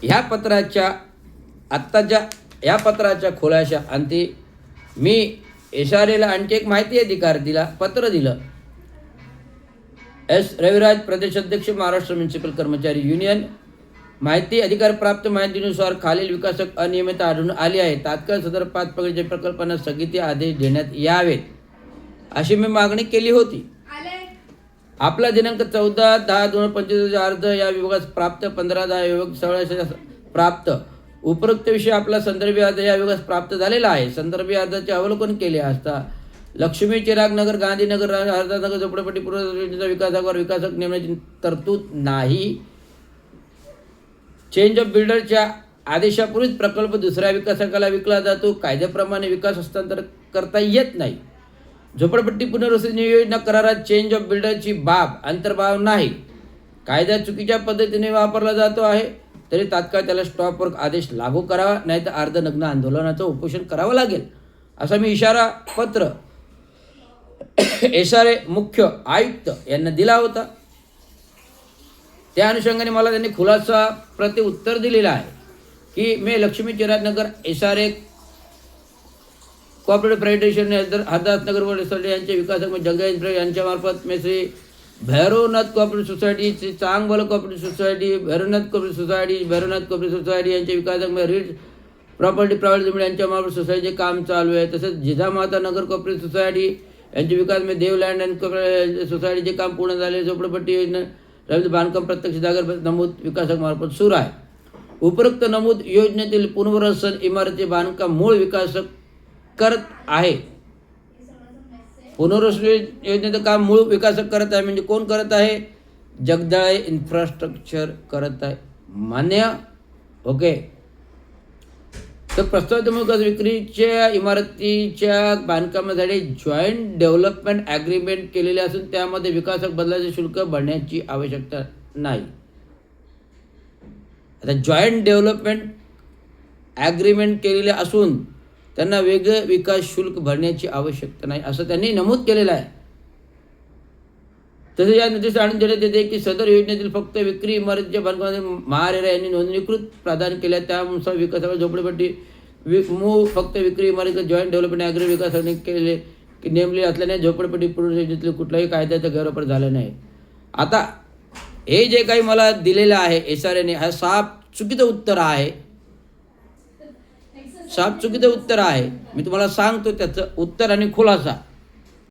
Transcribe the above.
ह्या पत्राच्या आत्ताच्या या पत्राच्या खुलाशा अंती मी एसआरएला आणखी एक माहिती अधिकार दिला, पत्र दिलं. एस रविराज, प्रदेशाध्यक्ष, महाराष्ट्र म्युनिसिपल कर्मचारी युनियन. माहिती अधिकार प्राप्त माहितीनुसार खालील विकासक अनियमितता आढळून आली आहे. तात्काळ सदर 5 पगडीच्या प्रकल्पांना स्थगिती आदेश देण्यात यावेत अशी मी मागणी केली होती. आपला दिनांक 14/10/2025 अर्ज या विभागास प्राप्त. 15/10 विभाग 16 प्राप्त. उपरोक्त विषय आपला संदर्भी अर्ज या विभागास प्राप्त झालेला आहे. संदर्भी अर्जाचे अवलोकन केले असता लक्ष्मी चिराग नगर, गांधीनगर, हरदासनगर झोपडपट्टी पूर्व विकासावर विकासक नेमण्याची तरतूद नाही. चेंज ऑफ बिल्डरच्या आदेशापूर्वीच प्रकल्प दुसऱ्या विकासकाला विकला जातो. कायद्याप्रमाणे विकास हस्तांतर करता येत नाही. झोपडपट्टी पुनर्वसनी योजना करारात चेंज ऑफ बिल्डरची बाब अंतर्भाव नाही. कायदा चुकीच्या पद्धतीने वापरला जातो आहे, तरी तात्काळ त्याला स्टॉपवर्क आदेश लागू करावा, नाही तर अर्धनग्न आंदोलनाचं उपोषण करावं लागेल असा मी इशारा पत्र एसआरए मुख्य आयुक्त यांना दिला होता. त्या अनुषंगाने मला त्यांनी खुलासा प्रति उत्तर दिलेलं आहे की मी लक्ष्मी चिराजनगर एसआरए कोऑपरेटिव्ह प्रायव्हेटेशन हरदासनगर वडसर्डे यांचे विकासक जंगल यांच्यामार्फत मी Shri Bhairavnath cooperative society, Changbal cooperative society, Bhairavnath cooperative society, Bhairavnath cooperative society यांचे विकासक रीड प्रॉपर्टी प्रायव्हेट लिमिटेड यांच्यामार्फत सोसायटीचे काम चालू आहे. तसेच जिजामाता नगर कोऑपरेटिव्ह सोसायटी यांचे विकास मी देवलँड अँड सोसायटीचे काम पूर्ण झाले. झोपडपट्टी योजना रवींद्र बांधकाम प्रत्यक्ष जागर नमूद विकासक मार्फत सुरू आहे. उपरोक्त नमूद योजनेतील पुनर्वसन इमारती बांधकाम मूळ विकासक करत आहे. पुनर्वसन योजनेचं काम मूळ विकासक करत आहे म्हणजे कोण करत आहे? जगदाळे इन्फ्रास्ट्रक्चर करत आहे. मान्य? ओके. तर प्रस्तावित विकास विक्रीच्या इमारतीच्या बांधकामासाठी जॉईंट डेव्हलपमेंट ॲग्रीमेंट केलेले असून त्यामध्ये विकासक बदलाचे शुल्क भरण्याची आवश्यकता नाही. आता जॉईंट डेव्हलपमेंट ॲग्रीमेंट केलेले असून त्यांना वेगळं विकास शुल्क भरण्याची आवश्यकता नाही असं त्यांनी नमूद केलेलं आहे. तसेच या नोटीस आणून देण्यात येते की सदर योजनेतील फक्त विक्री इमारतीच्या बांधकामामध्ये महारेरा यांनी नोंदणीकृत प्रदान केल्या. त्यानुसार विकासावर झोपडपट्टी फक्त विक्री इमारतीचा जॉईंट डेव्हलपमेंट ॲग्री विकासाने केले की नेमले असल्याने झोपडपट्टी पूर्ण योजनेतील कुठलाही कायद्याचा गैरवापर झाला नाही. आता हे जे काही मला दिलेलं आहे एसआरएने, हा साफ चुकीचं उत्तर आहे. साफ चुकीचं उत्तर आहे. मी तुम्हाला सांगतो त्याचं उत्तर आणि खुलासा.